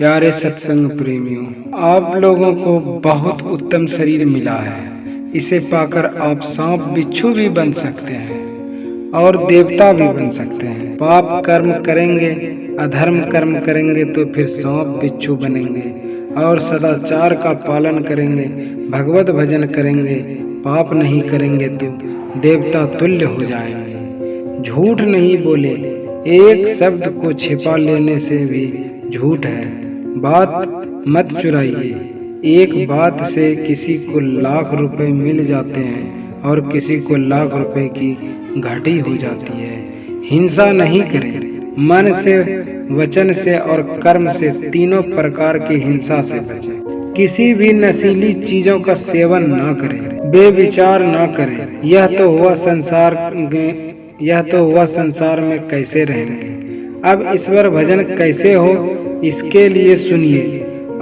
प्यारे सत्संग प्रेमियों, आप लोगों को बहुत उत्तम शरीर मिला है। इसे पाकर आप सांप बिच्छू भी बन सकते हैं और देवता भी बन सकते हैं। पाप कर्म करेंगे, अधर्म कर्म करेंगे तो फिर सांप बिच्छू बनेंगे, और सदाचार का पालन करेंगे, भगवत भजन करेंगे, पाप नहीं करेंगे तो देवता तुल्य हो जाएंगे। झूठ नहीं बोले, एक शब्द को छिपा लेने से भी झूठ है। बात मत चुराइए। एक बात से किसी को लाख रुपए मिल जाते हैं और किसी को लाख रुपए की घाटी हो जाती है। हिंसा नहीं करें। मन से, वचन से और कर्म से, तीनों प्रकार की हिंसा से बचें। किसी भी नशीली चीजों का सेवन ना करें, बेविचार ना करें। यह तो हुआ संसार में कैसे रहेंगे। अब ईश्वर भजन कैसे हो, इसके लिए सुनिए।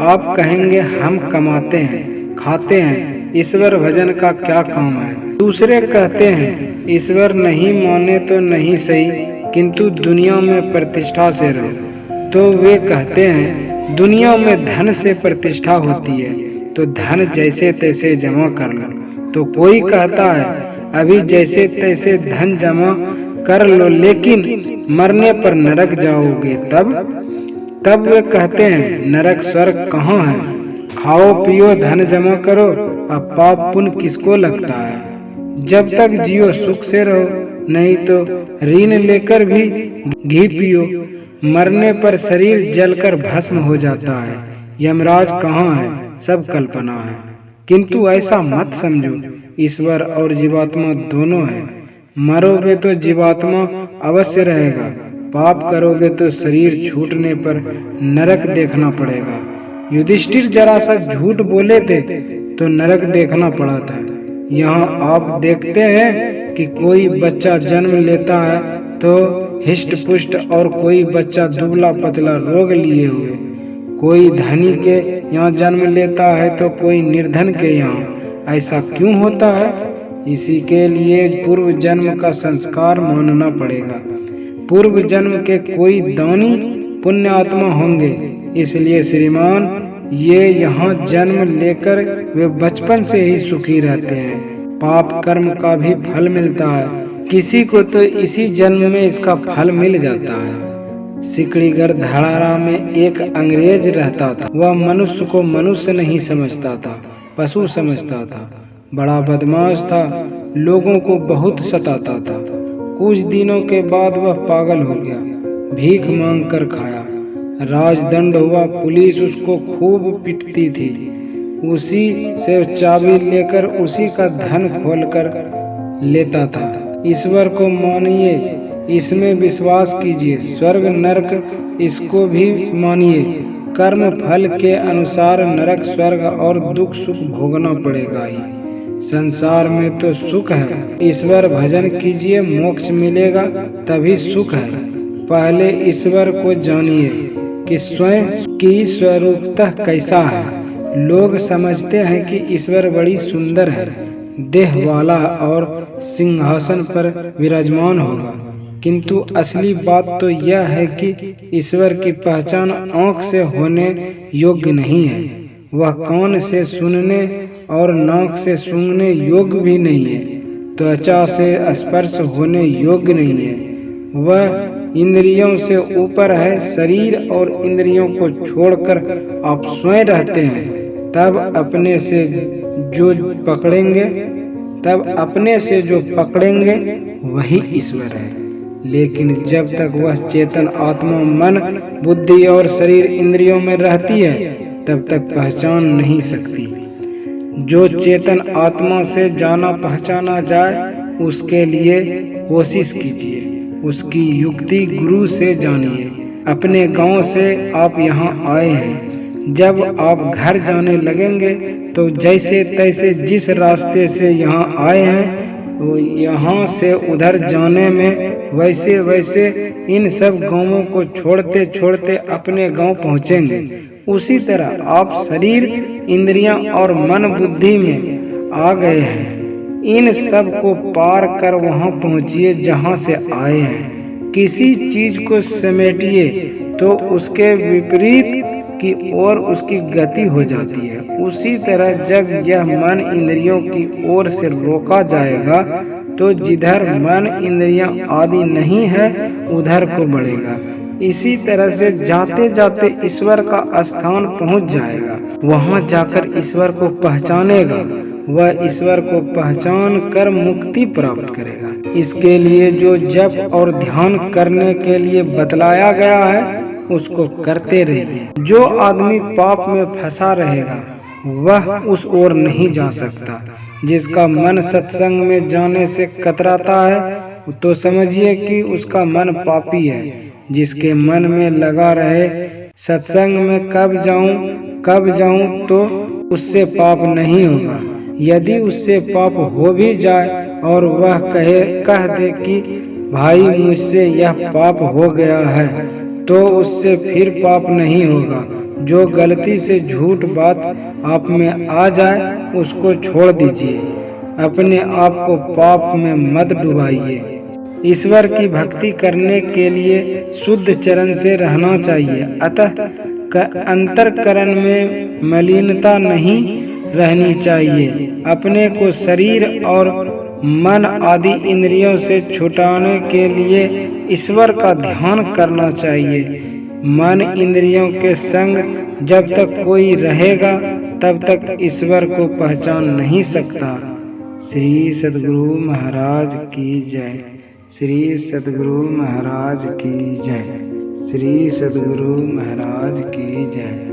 आप कहेंगे हम कमाते हैं, खाते हैं, ईश्वर भजन का क्या काम है। दूसरे कहते हैं ईश्वर नहीं माने तो नहीं सही, किंतु दुनिया में प्रतिष्ठा से रहो। तो वे कहते हैं दुनिया में धन से प्रतिष्ठा होती है, तो धन जैसे तैसे जमा कर लो। तो कोई कहता है अभी जैसे तैसे धन जमा कर लो, लेकिन मरने पर नरक जाओगे। तब वे कहते हैं नरक स्वर्ग कहाँ है। खाओ पियो धन जमा करो, अब पाप पुण्य किसको लगता है। जब तक जियो सुख से रहो, नहीं तो ऋण लेकर भी घी पियो। मरने पर शरीर जलकर भस्म हो जाता है। यमराज कहाँ है, सब कल्पना है। किंतु ऐसा मत समझो, ईश्वर और जीवात्मा दोनों है। मरोगे तो जीवात्मा अवश्य रहेगा, पाप करोगे तो शरीर छूटने पर नरक देखना पड़ेगा। युधिष्ठिर जरा सा झूठ बोले थे तो नरक देखना पड़ा था। यहाँ आप देखते हैं कि कोई बच्चा जन्म लेता है तो हिष्ट पुष्ट, और कोई बच्चा दुबला पतला रोग लिए हुए। कोई धनी के यहाँ जन्म लेता है तो कोई निर्धन के यहाँ। ऐसा क्यों होता है? इसी के लिए पूर्व जन्म का संस्कार मानना पड़ेगा। पूर्व जन्म के कोई दानी पुण्य आत्मा होंगे, इसलिए श्रीमान ये यहाँ जन्म लेकर वे बचपन से ही सुखी रहते हैं। पाप कर्म का भी फल मिलता है, किसी को तो इसी जन्म में इसका फल मिल जाता है। सिकड़ीगढ़ धड़ारा में एक अंग्रेज रहता था। वह मनुष्य को मनुष्य नहीं समझता था, पशु समझता था। बड़ा बदमाश था, लोगों को बहुत सताता था। कुछ दिनों के बाद वह पागल हो गया, भीख मांग कर खाया। राजदंड हुआ, पुलिस उसको खूब पिटती थी। उसी से चाबी लेकर उसी का धन खोलकर लेता था। ईश्वर को मानिए, इसमें विश्वास कीजिए। स्वर्ग नरक इसको भी मानिए। कर्म फल के अनुसार नरक स्वर्ग और दुख सुख भोगना पड़ेगा ही। संसार में तो सुख है, ईश्वर भजन कीजिए, मोक्ष मिलेगा, तभी सुख है। पहले ईश्वर को जानिए कि स्वयं की स्वरूपतः कैसा है। लोग समझते हैं कि ईश्वर बड़ी सुंदर है, देह वाला और सिंहासन पर विराजमान होगा, किंतु असली बात तो यह है कि ईश्वर की पहचान आँख से होने योग्य नहीं है। वह कान से सुनने और नाक से सूंघने योग्य भी नहीं है, त्वचा से स्पर्श होने योग्य नहीं है। वह इंद्रियों से ऊपर है। शरीर और इंद्रियों को छोड़कर आप स्वयं रहते हैं। तब अपने से जो पकड़ेंगे वही ईश्वर है। लेकिन जब तक वह चेतन आत्मा मन, बुद्धि और शरीर इंद्रियों में रहती है, तब तक पहचान नहीं सकती। जो चेतन आत्मा से जाना पहचाना जाए, उसके लिए कोशिश कीजिए। उसकी युक्ति गुरु से जानिए। अपने गांव से आप यहाँ आए हैं। जब आप घर जाने लगेंगे तो जैसे तैसे जिस रास्ते से यहाँ आए हैं, वो यहाँ से उधर जाने में वैसे वैसे इन सब गांवों को छोड़ते छोड़ते अपने गांव पहुँचेंगे। उसी तरह आप शरीर, इंद्रियां और मन बुद्धि में आ गए हैं। इन सब को पार कर वहां पहुंचिए जहां से आए हैं। किसी चीज को समेटिए तो उसके विपरीत की ओर उसकी गति हो जाती है। उसी तरह जब यह मन इंद्रियों की ओर से रोका जाएगा तो जिधर मन इंद्रियां आदि नहीं है उधर को बढ़ेगा। इसी तरह से जाते जाते ईश्वर का स्थान पहुंच जाएगा। वहां जाकर ईश्वर को पहचानेगा। वह ईश्वर को पहचान कर मुक्ति प्राप्त करेगा। इसके लिए जो जप और ध्यान करने के लिए बतलाया गया है उसको करते रहिए। जो आदमी पाप में फंसा रहेगा वह उस ओर नहीं जा सकता। जिसका मन सत्संग में जाने से कतराता है तो समझिए कि उसका मन पापी है। जिसके मन में लगा रहे सत्संग में कब जाऊं तो उससे पाप नहीं होगा। यदि उससे पाप हो भी जाए और वह कह दे कि भाई मुझसे यह पाप हो गया है तो उससे फिर पाप नहीं होगा। जो गलती से झूठ बात आप में आ जाए उसको छोड़ दीजिए। अपने आप को पाप में मत डुबाइए। ईश्वर की भक्ति करने के लिए शुद्ध चरण से रहना चाहिए। अतः अंतःकरण में मलिनता नहीं रहनी चाहिए। अपने को शरीर और मन आदि इंद्रियों से छुटाने के लिए ईश्वर का ध्यान करना चाहिए। मन इंद्रियों के संग जब तक कोई रहेगा तब तक ईश्वर को पहचान नहीं सकता। श्री सद्गुरु महाराज की जय। श्री सद्गुरु महाराज की जय। श्री सद्गुरु महाराज की जय।